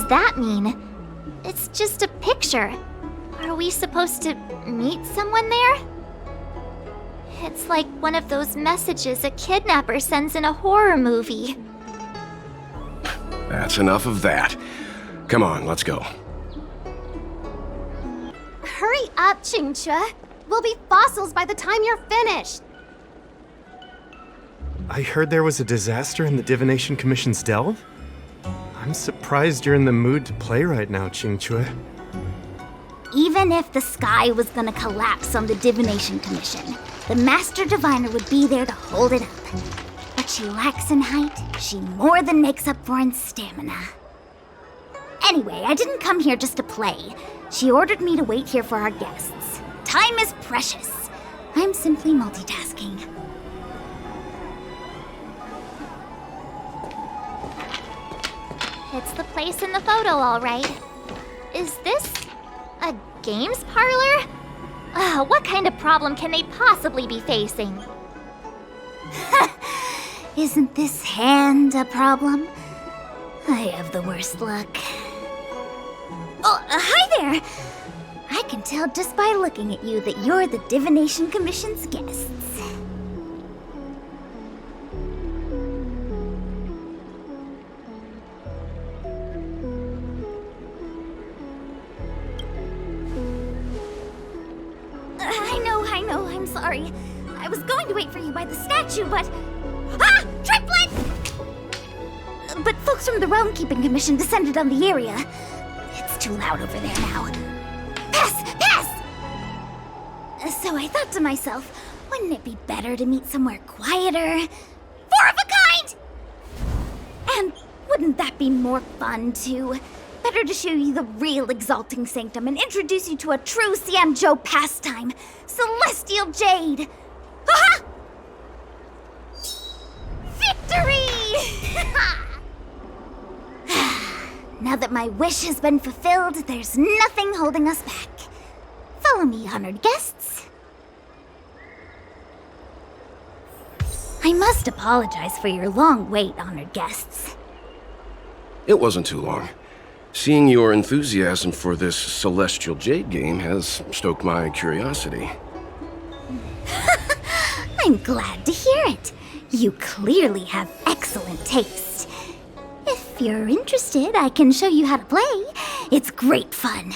that mean? It's just a picture. Are we supposed to meet someone there? It's like one of those messages a kidnapper sends in a horror movie. That's enough of that. Come on, let's go. Hurry up, Chingchua. We'll be fossils by the time you're finished. I heard there was a disaster in the Divination Commission's delve? I'm surprised you're in the mood to play right now, Chingchua. Even if the sky was gonna collapse on the Divination Commission, the Master Diviner would be there to hold it up. What she lacks in height, she more than makes up for in stamina. Anyway, I didn't come here just to play. She ordered me to wait here for our guests. Time is precious. I'm simply multitasking. It's the place in the photo, all right. Is this a games parlor? What kind of problem can they possibly be facing? Isn't this hand a problem? I have the worst luck. Oh, hi there! I can tell just by looking at you that you're the Divination Commission's guests. I know, I'm sorry. I was going to wait for you by the statue, but... Ah! Triplet! But folks from the Realm-Keeping Commission descended on the area. It's too loud over there now. Pass! So I thought to myself, wouldn't it be better to meet somewhere quieter? Four of a kind! And wouldn't that be more fun, too? Better to show you the real Exalting Sanctum and introduce you to a true Xianzhou pastime, Celestial Jade! Aha! Victory! Now that my wish has been fulfilled, there's nothing holding us back. Follow me, honored guests. I must apologize for your long wait, honored guests. It wasn't too long. Seeing your enthusiasm for this Celestial Jade game has stoked my curiosity. I'm glad to hear it. You clearly have excellent taste. If you're interested, I can show you how to play. It's great fun.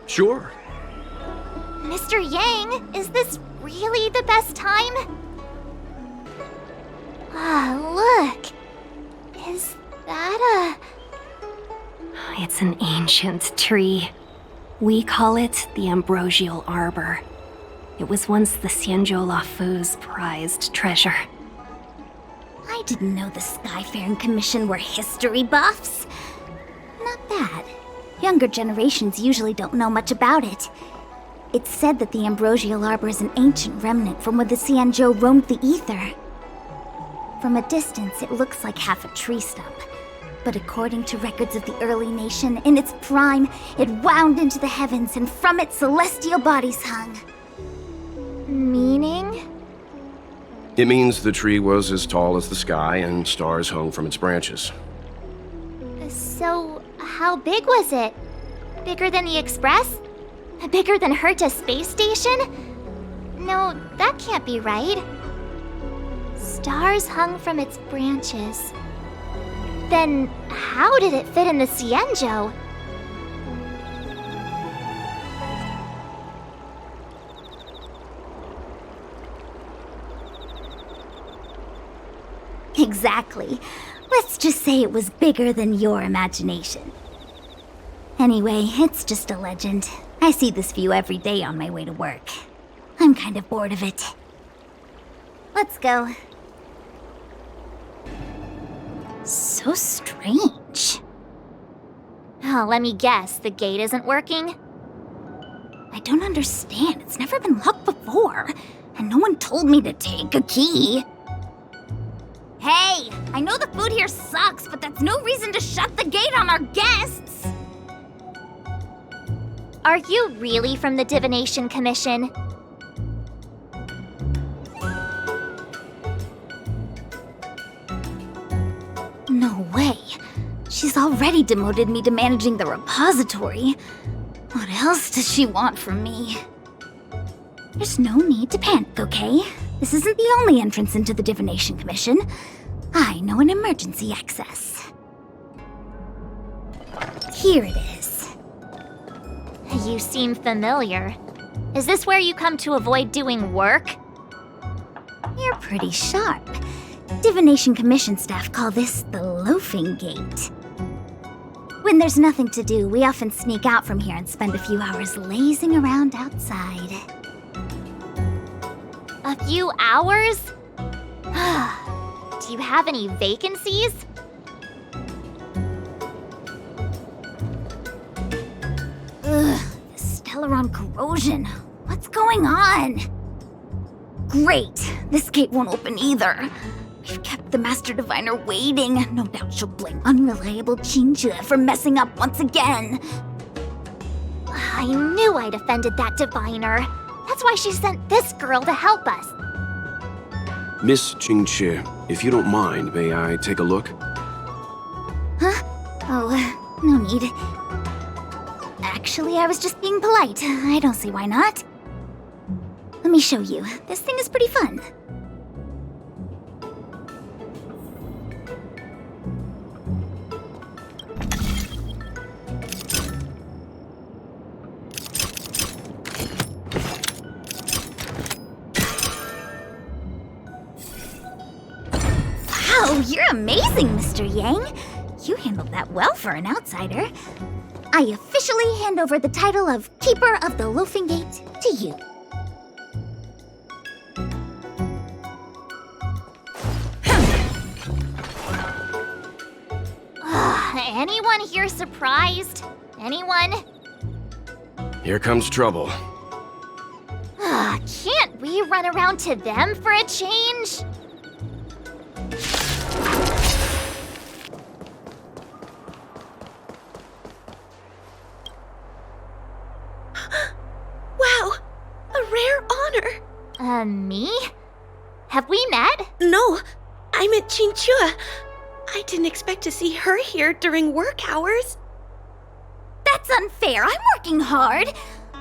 Sure. Mr. Yang, is this really the best time? Look. Is that a... It's an ancient tree. We call it the Ambrosial Arbor. It was once the Xianzhou Lafu's prized treasure. I didn't know the Skyfaring Commission were history buffs. Not bad. Younger generations usually don't know much about it. It's said that the Ambrosial Arbor is an ancient remnant from when the Xianzhou roamed the ether. From a distance, it looks like half a tree stump. But according to records of the early nation, in its prime, it wound into the heavens and from it celestial bodies hung. Meaning? It means the tree was as tall as the sky and stars hung from its branches. So, how big was it? Bigger than the Express? Bigger than Herta Space Station? No, that can't be right. Stars hung from its branches. Then, how did it fit in the Xianzhou? Exactly. Let's just say it was bigger than your imagination. Anyway, it's just a legend. I see this view every day on my way to work. I'm kind of bored of it. Let's go. So strange. Oh, let me guess, the gate isn't working? I don't understand. It's never been locked before. And no one told me to take a key. Hey, I know the food here sucks, but that's no reason to shut the gate on our guests. Are you really from the Divination Commission? No way. She's already demoted me to managing the repository. What else does she want from me? There's no need to panic, okay? This isn't the only entrance into the Divination Commission. I know an emergency access. Here it is. You seem familiar. Is this where you come to avoid doing work? You're pretty sharp. Divination Commission staff call this the Loafing Gate. When there's nothing to do, we often sneak out from here and spend a few hours lazing around outside. A few hours? Do you have any vacancies? Ugh, the Stellaron corrosion. What's going on? Great, this gate won't open either. We've kept the Master Diviner waiting. No doubt she'll blame unreliable Chinchua for messing up once again. I knew I'd offended that diviner. That's why she sent this girl to help us. Miss Qingqi, if you don't mind, may I take a look? Huh? Oh, no need. Actually, I was just being polite. I don't see why not. Let me show you. This thing is pretty fun. Wow, you're amazing, Mr. Yang. You handled that well for an outsider. I officially hand over the title of Keeper of the Loafing Gate to you. Anyone here surprised? Anyone? Here comes trouble. Can't we run around to them for a change? Wow! A rare honor! Me? Have we met? No, I meant Chinchua. I didn't expect to see her here during work hours. That's unfair. I'm working hard.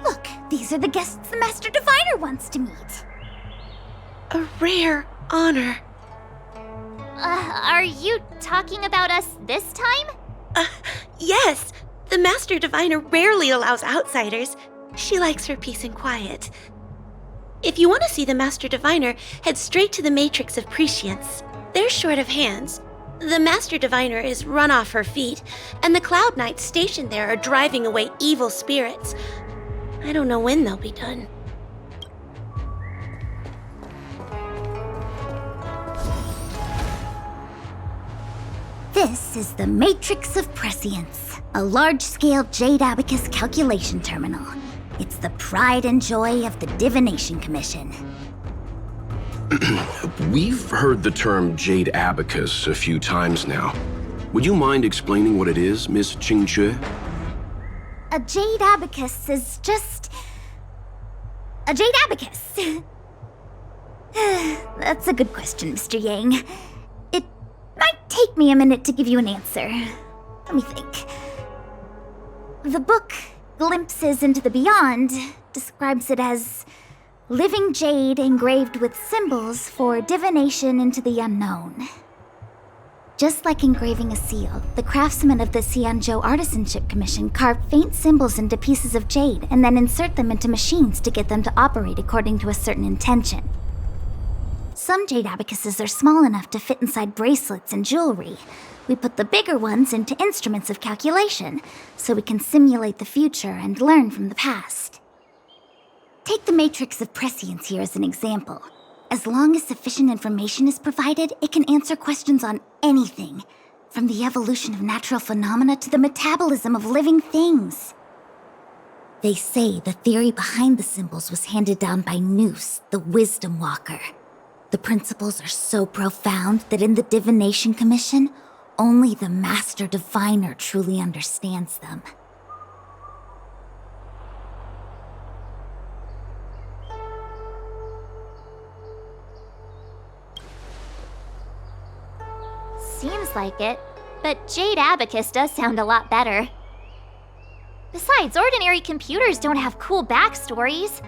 Look, these are the guests the Master Diviner wants to meet. A rare honor. Are you talking about us this time? Yes, the Master Diviner rarely allows outsiders. She likes her peace and quiet. If you want to see the Master Diviner, head straight to the Matrix of Prescience. They're short of hands. The Master Diviner is run off her feet, and the Cloud Knights stationed there are driving away evil spirits. I don't know when they'll be done. This is the Matrix of Prescience, a large-scale Jade Abacus calculation terminal. It's the pride and joy of the Divination Commission. We've heard the term Jade Abacus a few times now. Would you mind explaining what it is, Miss Qingqi? A Jade Abacus is just... a Jade Abacus. That's a good question, Mr. Yang. It might take me a minute to give you an answer. Let me think. The book, Glimpses into the Beyond, describes it as living jade engraved with symbols for divination into the unknown. Just like engraving a seal, the craftsmen of the Xianzhou Artisanship Commission carve faint symbols into pieces of jade and then insert them into machines to get them to operate according to a certain intention. Some jade abacuses are small enough to fit inside bracelets and jewelry. We put the bigger ones into instruments of calculation, so we can simulate the future and learn from the past. Take the Matrix of Prescience here as an example. As long as sufficient information is provided, it can answer questions on anything, from the evolution of natural phenomena to the metabolism of living things. They say the theory behind the symbols was handed down by Noose, the Wisdom Walker. The principles are so profound that in the Divination Commission, only the Master Diviner truly understands them. Seems like it. but Jade Abacus does sound a lot better. Besides, ordinary computers don't have cool backstories.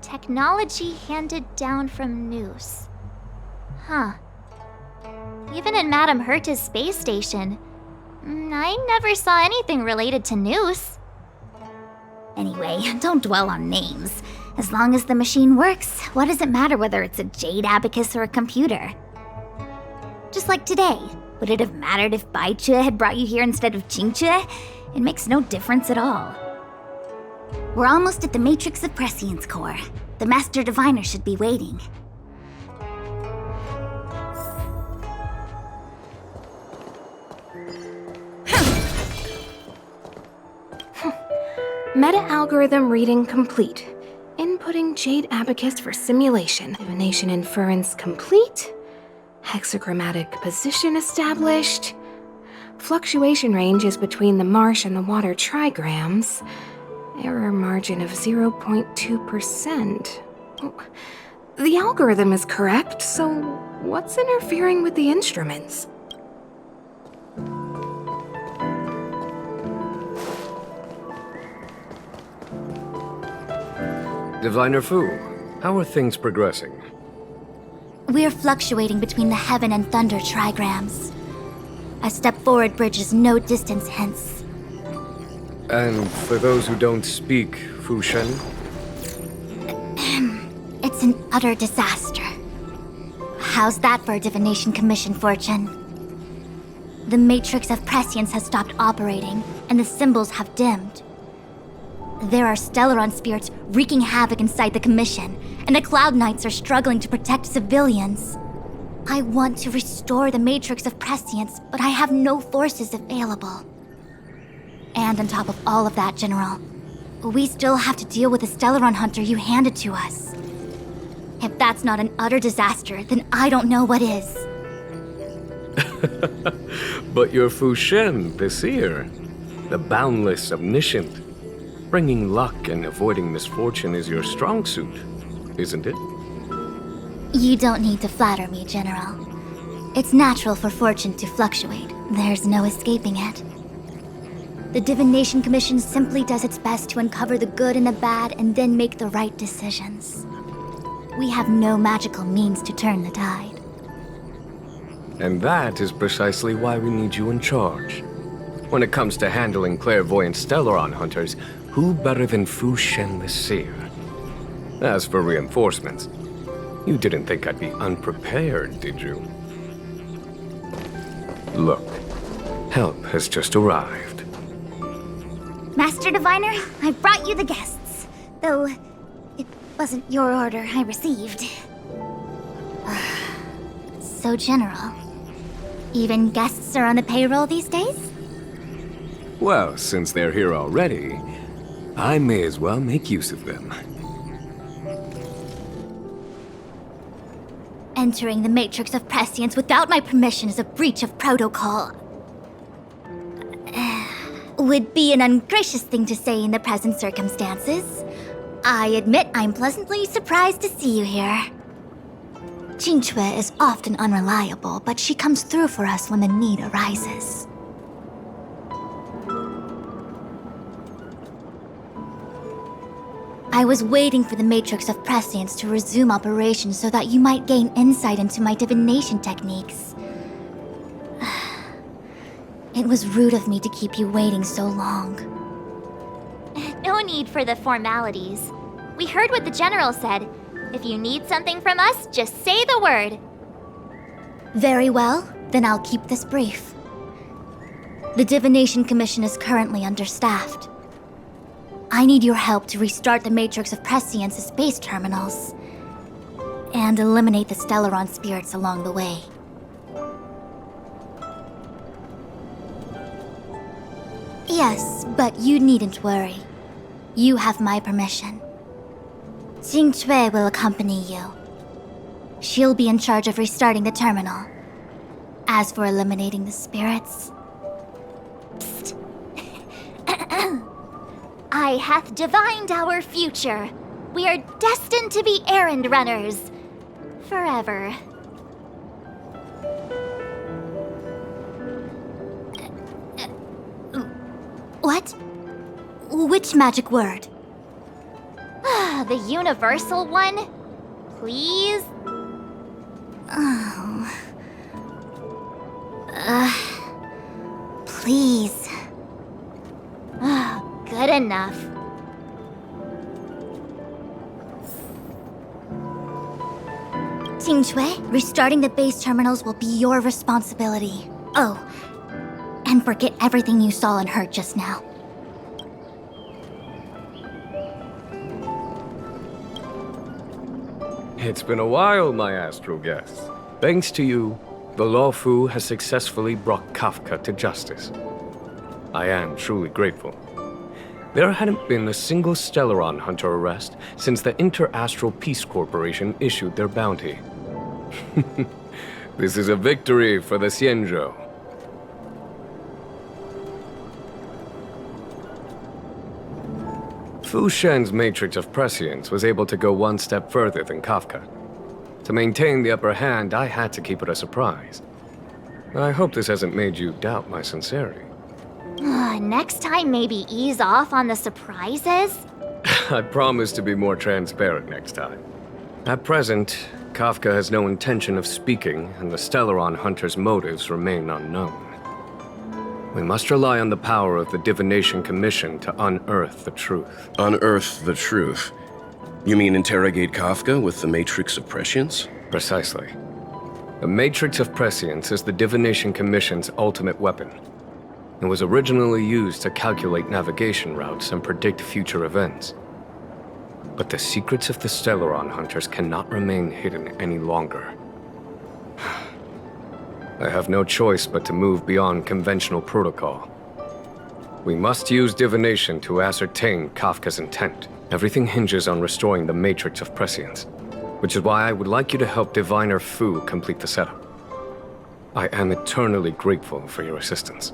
Technology handed down from Noose. Huh. Even in Madame Herta's space station, I never saw anything related to Noose. Anyway, don't dwell on names. As long as the machine works, what does it matter whether it's a jade abacus or a computer? Just like today, would it have mattered if Baichue had brought you here instead of Qingchue? It makes no difference at all. We're almost at the Matrix of Prescience core. The Master Diviner should be waiting. Meta-algorithm reading complete. Inputting Jade Abacus for simulation. Divination inference complete. Hexagrammatic position established. Fluctuation range is between the marsh and the water trigrams. Error margin of 0.2%. The algorithm is correct, so what's interfering with the instruments? Diviner Fu, how are things progressing? We're fluctuating between the heaven and thunder trigrams. A step forward bridge is no distance hence. And for those who don't speak Fu Shen? It's an utter disaster. How's that for a divination commission, Fortune? The Matrix of Prescience has stopped operating, and the symbols have dimmed. There are Stellaron spirits wreaking havoc inside the commission, and the Cloud Knights are struggling to protect civilians. I want to restore the Matrix of Prescience, but I have no forces available. And on top of all of that, General, we still have to deal with the Stellaron Hunter you handed to us. If that's not an utter disaster, then I don't know what is. But you're Fu Shen, the seer. The boundless, omniscient. Bringing luck and avoiding misfortune is your strong suit, isn't it? You don't need to flatter me, General. It's natural for fortune to fluctuate. There's no escaping it. The Divination Commission simply does its best to uncover the good and the bad and then make the right decisions. We have no magical means to turn the tide. And that is precisely why we need you in charge. When it comes to handling clairvoyant Stellaron hunters, who better than Fu Shen the Seer? As for reinforcements, you didn't think I'd be unprepared, did you? Look, help has just arrived. Master Diviner, I brought you the guests. Though, it wasn't your order I received. So, General, even guests are on the payroll these days? Well, since they're here already, I may as well make use of them. Entering the Matrix of Prescience without my permission is a breach of protocol. Would be an ungracious thing to say in the present circumstances. I admit I'm pleasantly surprised to see you here. Qingchue is often unreliable, but she comes through for us when the need arises. I was waiting for the Matrix of Prescience to resume operations so that you might gain insight into my divination techniques. It was rude of me to keep you waiting so long. No need for the formalities. We heard what the General said. If you need something from us, just say the word. Very well, then I'll keep this brief. The Divination Commission is currently understaffed. I need your help to restart the Matrix of Prescience's space terminals and eliminate the Stellaron spirits along the way. Yes, but you needn't worry. You have my permission. Qingchue will accompany you. She'll be in charge of restarting the terminal. As for eliminating the spirits... Psst. I hath divined our future. We are destined to be errand runners. Forever. What? Which magic word? The universal one? Please? Please. Good enough. Qingque, restarting the base terminals will be your responsibility. Oh, and forget everything you saw and heard just now. It's been a while, my astral guests. Thanks to you, the Lawfu has successfully brought Kafka to justice. I am truly grateful. There hadn't been a single Stellaron hunter arrest since the Inter-Astral Peace Corporation issued their bounty. This is a victory for the Xianzhou. Fu Shen's matrix of prescience was able to go one step further than Kafka. To maintain the upper hand, I had to keep it a surprise. I hope this hasn't made you doubt my sincerity. Next time, maybe ease off on the surprises? I promise to be more transparent next time. At present, Kafka has no intention of speaking, and the Stellaron hunter's motives remain unknown. We must rely on the power of the Divination Commission to unearth the truth. Unearth the truth? You mean interrogate Kafka with the Matrix of Prescience? Precisely. The Matrix of Prescience is the Divination Commission's ultimate weapon. It was originally used to calculate navigation routes and predict future events. But the secrets of the Stellaron hunters cannot remain hidden any longer. I have no choice but to move beyond conventional protocol. We must use divination to ascertain Kafka's intent. Everything hinges on restoring the Matrix of Prescience, which is why I would like you to help Diviner Fu complete the setup. I am eternally grateful for your assistance.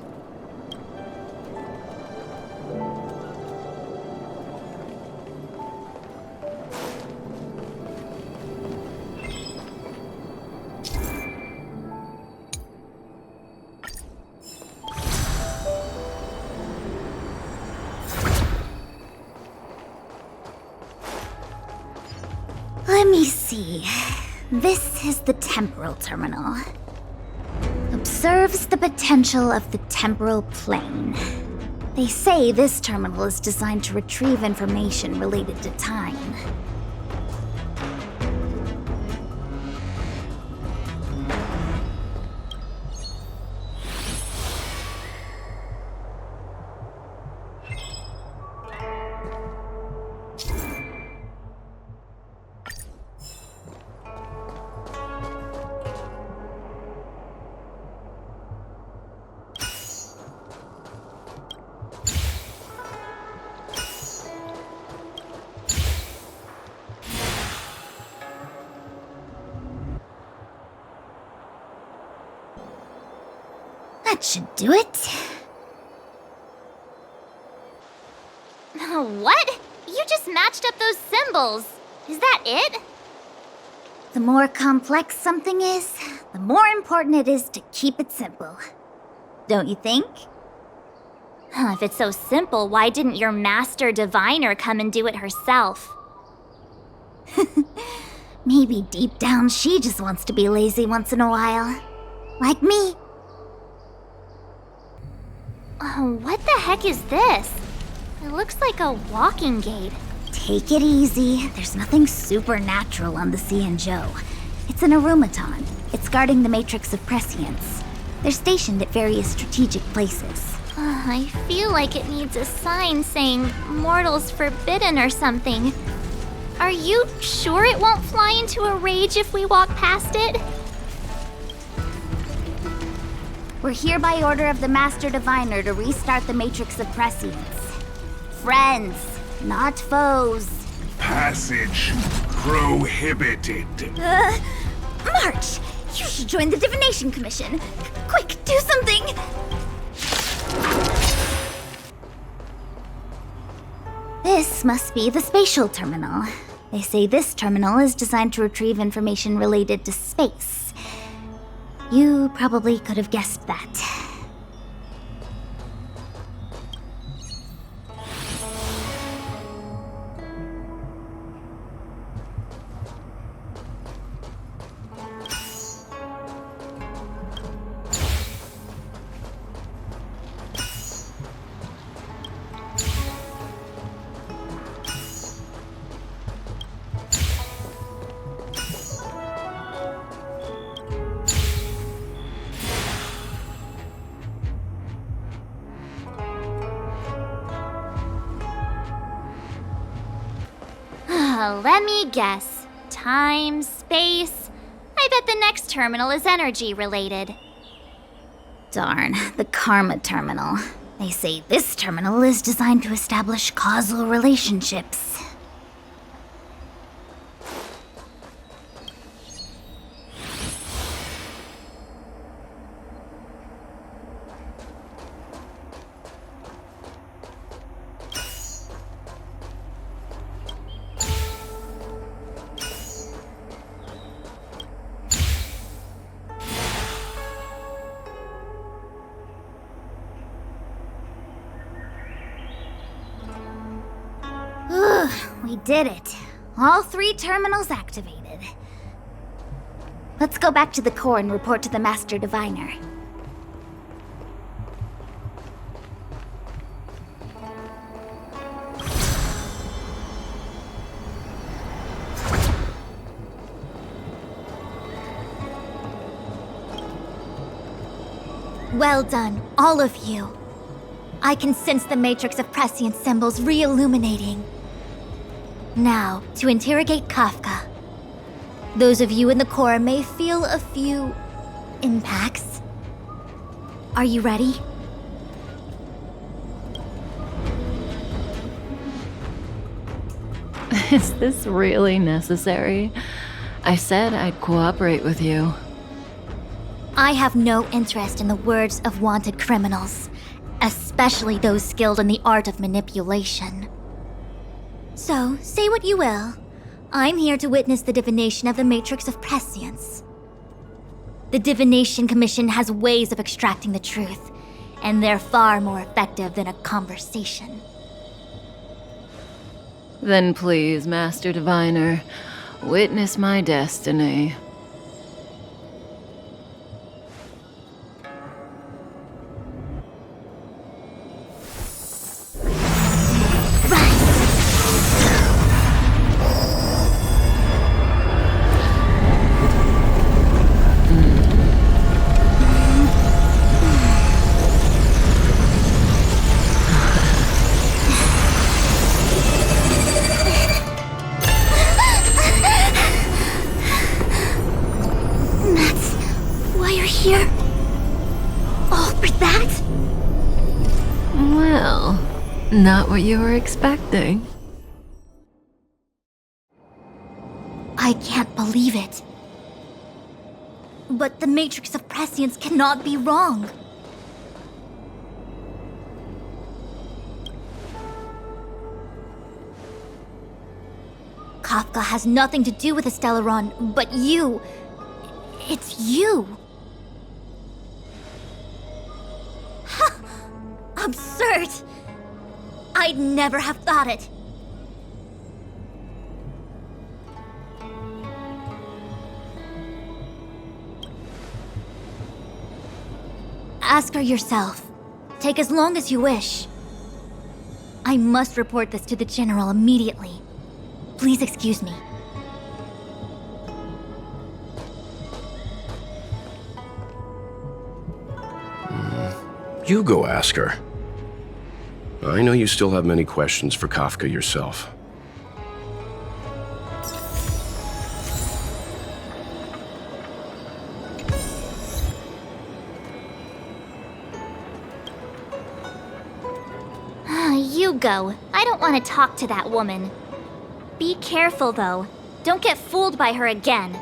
Let me see. This is the temporal terminal. Observes the potential of the temporal plane. They say this terminal is designed to retrieve information related to time. That should do it. What? You just matched up those symbols. Is that it? The more complex something is, the more important it is to keep it simple. Don't you think? If it's so simple, why didn't your master diviner come and do it herself? Maybe deep down she just wants to be lazy once in a while. Like me. What the heck is this? It looks like a walking gate. Take it easy. There's nothing supernatural on the Xianzhou. It's an arumaton. It's guarding the Matrix of Prescience. They're stationed at various strategic places. I feel like it needs a sign saying mortals forbidden or something. Are you sure it won't fly into a rage if we walk past it? We're here by order of the Master Diviner to restart the Matrix of Prescience. Friends, not foes. Passage prohibited. March! You should join the Divination Commission. Quick, do something! This must be the spatial terminal. They say this terminal is designed to retrieve information related to space. You probably could have guessed that. Let me guess. Time, space. I bet the next terminal is energy related. Darn, the Karma Terminal. They say this terminal is designed to establish causal relationships. We did it. All 3 terminals activated. Let's go back to the core and report to the Master Diviner. Well done, all of you. I can sense the matrix of prescient symbols re-illuminating. Now, to interrogate Kafka. Those of you in the core may feel a few impacts. Are you ready? Is this really necessary? I said I'd cooperate with you. I have no interest in the words of wanted criminals, especially those skilled in the art of manipulation. So, say what you will. I'm here to witness the divination of the Matrix of Prescience. The Divination Commission has ways of extracting the truth, and they're far more effective than a conversation. Then please, Master Diviner, witness my destiny. Here? All for that? Well, not what you were expecting. I can't believe it. But the Matrix of Prescience cannot be wrong. Kafka has nothing to do with the Stellaron, but you... It's you. Absurd! I'd never have thought it. Ask her yourself. Take as long as you wish. I must report this to the General immediately. Please excuse me. You go ask her. I know you still have many questions for Kafka yourself. You go. I don't want to talk to that woman. Be careful, though. Don't get fooled by her again.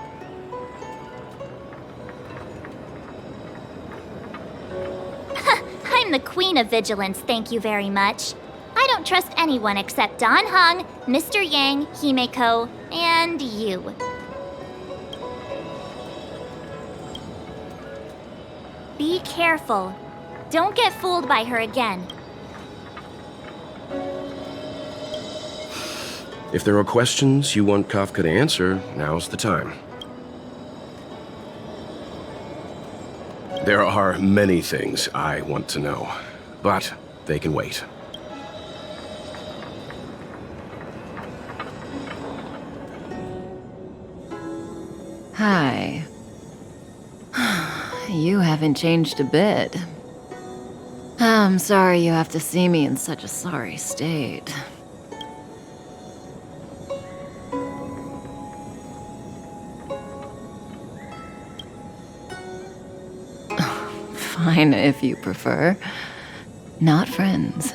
I'm the queen of vigilance, thank you very much. I don't trust anyone except Don Hung, Mr. Yang, Himeko, and you. Be careful. Don't get fooled by her again. If there are questions you want Kafka to answer, now's the time. There are many things I want to know, but they can wait. Hi. You haven't changed a bit. I'm sorry you have to see me in such a sorry state. fine if you prefer. Not friends.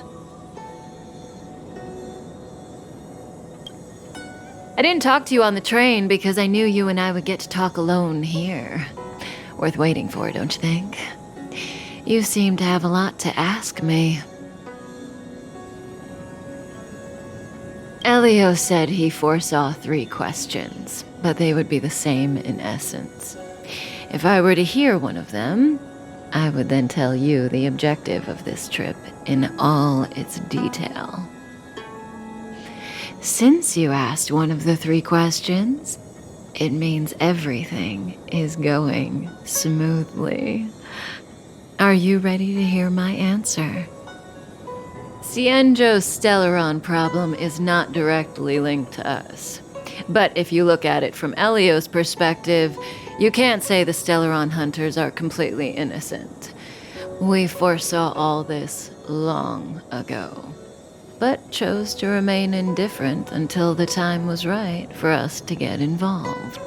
I didn't talk to you on the train because I knew you and I would get to talk alone here. Worth waiting for, don't you think? You seem to have a lot to ask me. Elio said he foresaw 3 questions, but they would be the same in essence. If I were to hear one of them, I would then tell you the objective of this trip in all its detail. Since you asked one of the 3 questions, it means everything is going smoothly. Are you ready to hear my answer? Cienjo's Stellaron problem is not directly linked to us. But if you look at it from Elio's perspective, you can't say the Stellaron hunters are completely innocent. We foresaw all this long ago, but chose to remain indifferent until the time was right for us to get involved.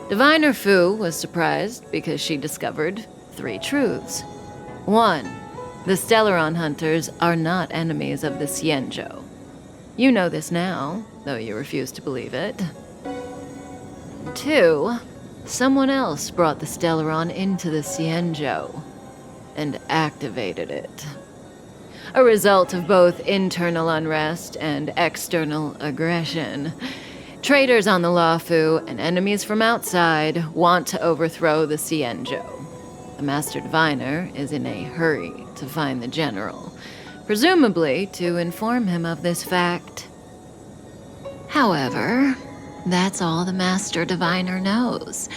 Diviner Fu was surprised because she discovered 3 truths. 1. The Stellaron hunters are not enemies of the Cienjo. You know this now, though you refuse to believe it. 2. Someone else brought the Stellaron into the Cienjo and activated it. A result of both internal unrest and external aggression. Traitors on the Luofu and enemies from outside want to overthrow the Cienjo. The Master Diviner is in a hurry to find the General, presumably to inform him of this fact. However, that's all the Master Diviner knows,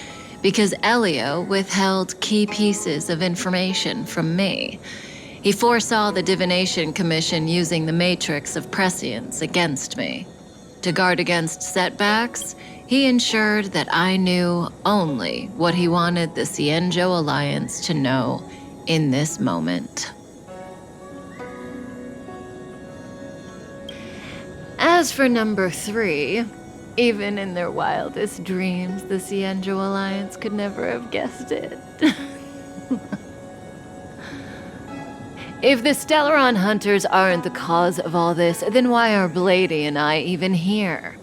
because Elio withheld key pieces of information from me. He foresaw the Divination Commission using the matrix of prescience against me. To guard against setbacks, he ensured that I knew only what he wanted the Cienjo Alliance to know in this moment. As for number 3, even in their wildest dreams, the Cienjo Alliance could never have guessed it. If the Stellaron hunters aren't the cause of all this, then why are Blady and I even here?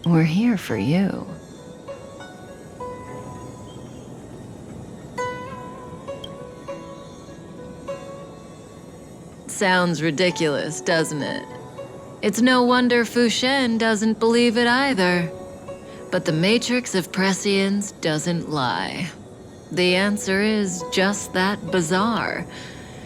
We're here for you. Sounds ridiculous, doesn't it? It's no wonder Fu Shen doesn't believe it either. But the matrix of prescience doesn't lie. The answer is just that bizarre.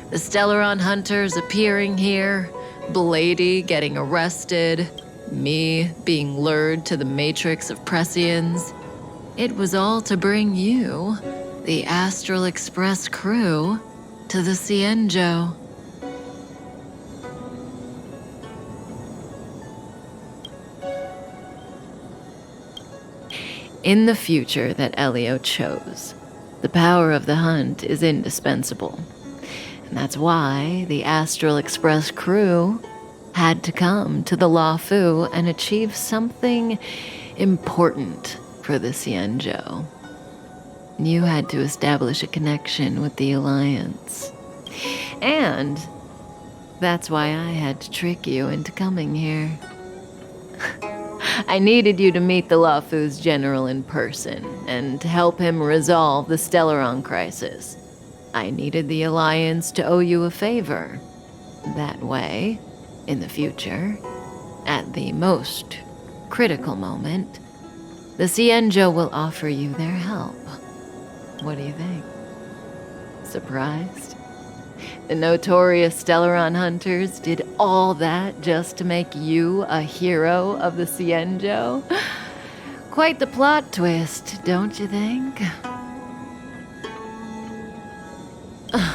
The Stellaron hunters appearing here, Blady getting arrested, me being lured to the matrix of prescience. It was all to bring you, the Astral Express crew, to the Cienjo. In the future that Elio chose, the power of the hunt is indispensable. And that's why the Astral Express crew had to come to the Luofu and achieve something important for the Cienjo. You had to establish a connection with the Alliance. And that's why I had to trick you into coming here. I needed you to meet the Luofu's general in person and to help him resolve the Stellaron crisis. I needed the Alliance to owe you a favor. That way, in the future, at the most critical moment, the Cienjo will offer you their help. What do you think? Surprised? The notorious Stellaron hunters did all that just to make you a hero of the Cienjo? Quite the plot twist, don't you think?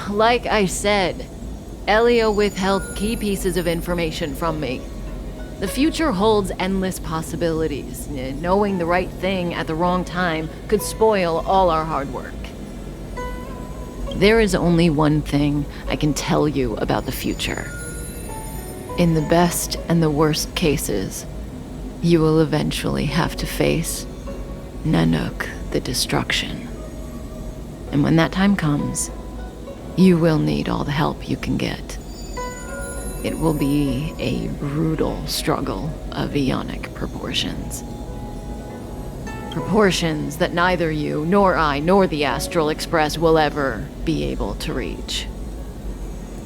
Like I said, Elio withheld key pieces of information from me. The future holds endless possibilities. Knowing the right thing at the wrong time could spoil all our hard work. There is only one thing I can tell you about the future. In the best and the worst cases, You will eventually have to face Nanook, the destruction. And when that time comes, you will need all the help you can get. It will be a brutal struggle of Aeonic proportions. Proportions that neither you, nor I, nor the Astral Express will ever be able to reach.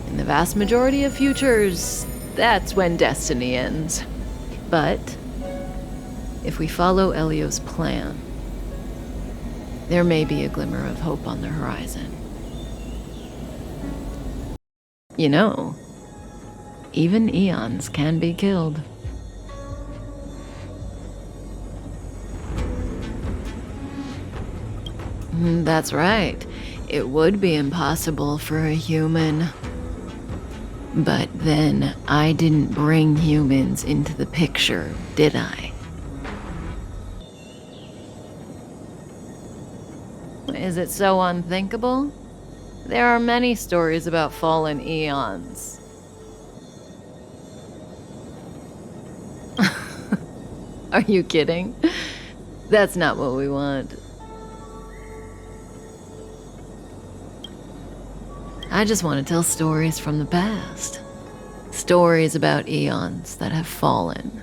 In the vast majority of futures, that's when destiny ends. But if we follow Elio's plan, there may be a glimmer of hope on the horizon. You know, even eons can be killed. That's right. It would be impossible for a human. But then I didn't bring humans into the picture, did I? Is it so unthinkable? There are many stories about fallen eons. Are you kidding? That's not what we want. I just want to tell stories from the past. Stories about eons that have fallen.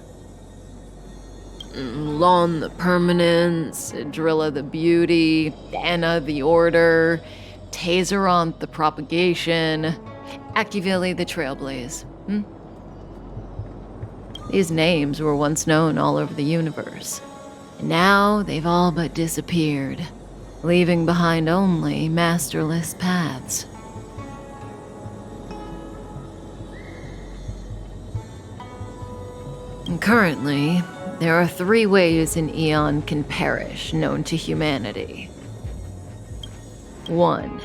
Lon the Permanence, Drilla the Beauty, Anna the Order, Tazeronth the Propagation, Akivili the Trailblaze. These names were once known all over the universe. And now they've all but disappeared, leaving behind only masterless paths. And currently, there are 3 ways an eon can perish known to humanity. 1.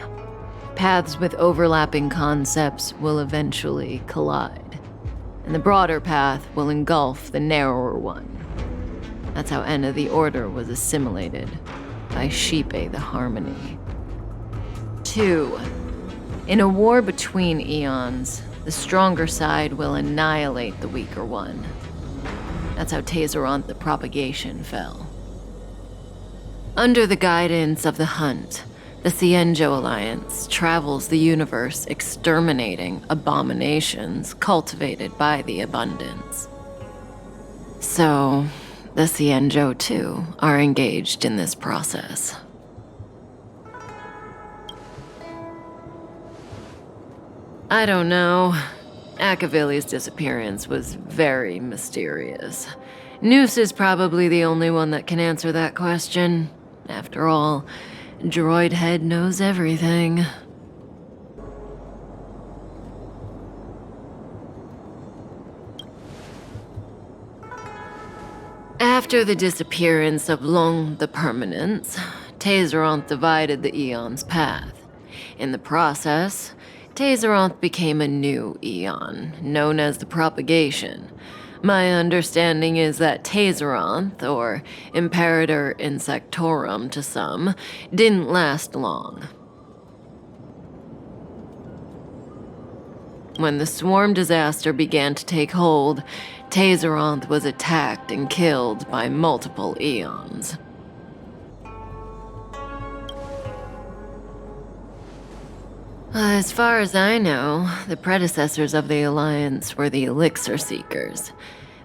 Paths with overlapping concepts will eventually collide, and the broader path will engulf the narrower one. That's how Enna the Order was assimilated by Shipe the Harmony. 2. In a war between eons, the stronger side will annihilate the weaker one. That's how Tazeronth the Propagation fell. Under the guidance of the Hunt, the Cienjo Alliance travels the universe exterminating abominations cultivated by the Abundance. So, the Cienjo, too, are engaged in this process. I don't know. Akavili's disappearance was very mysterious. Noose is probably the only one that can answer that question. After all, Droid Head knows everything. After the disappearance of Long the Permanence, Tazeronth divided the Eon's path. In the process, Tazeronth became a new Eon, known as the Propagation. My understanding is that Tazeronth, or Imperator Insectorum to some, didn't last long. When the swarm disaster began to take hold, Tazeronth was attacked and killed by multiple Eons. As far as I know, the predecessors of the Alliance were the Elixir Seekers.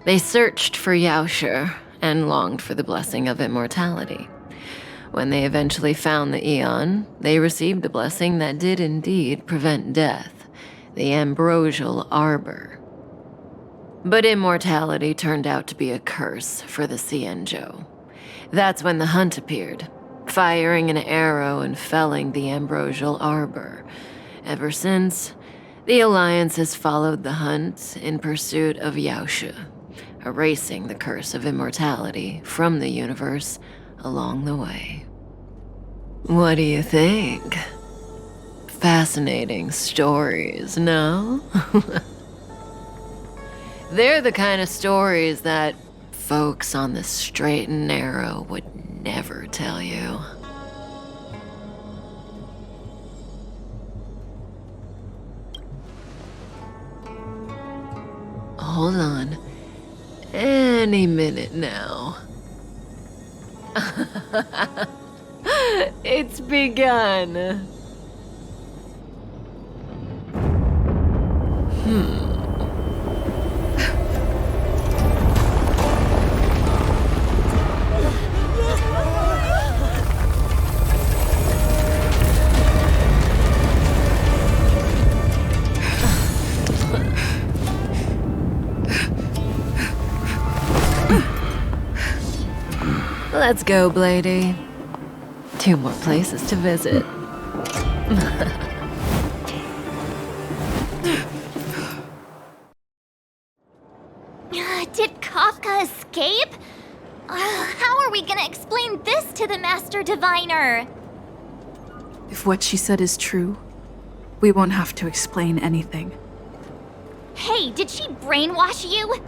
They searched for Yaoshi and longed for the blessing of immortality. When they eventually found the Eon, they received a blessing that did indeed prevent death, the Ambrosial Arbor. But immortality turned out to be a curse for the Cienjo. That's when the Hunt appeared, firing an arrow and felling the Ambrosial Arbor. Ever since, the Alliance has followed the Hunt in pursuit of Yaoshi, erasing the curse of immortality from the universe along the way. What do you think? Fascinating stories, no? They're the kind of stories that folks on the straight and narrow would never tell you. Hold on. Any minute now. It's begun. Let's go, Blady. 2 more places to visit. Did Kafka escape? How are we gonna explain this to the Master Diviner? If what she said is true, we won't have to explain anything. Hey, did she brainwash you?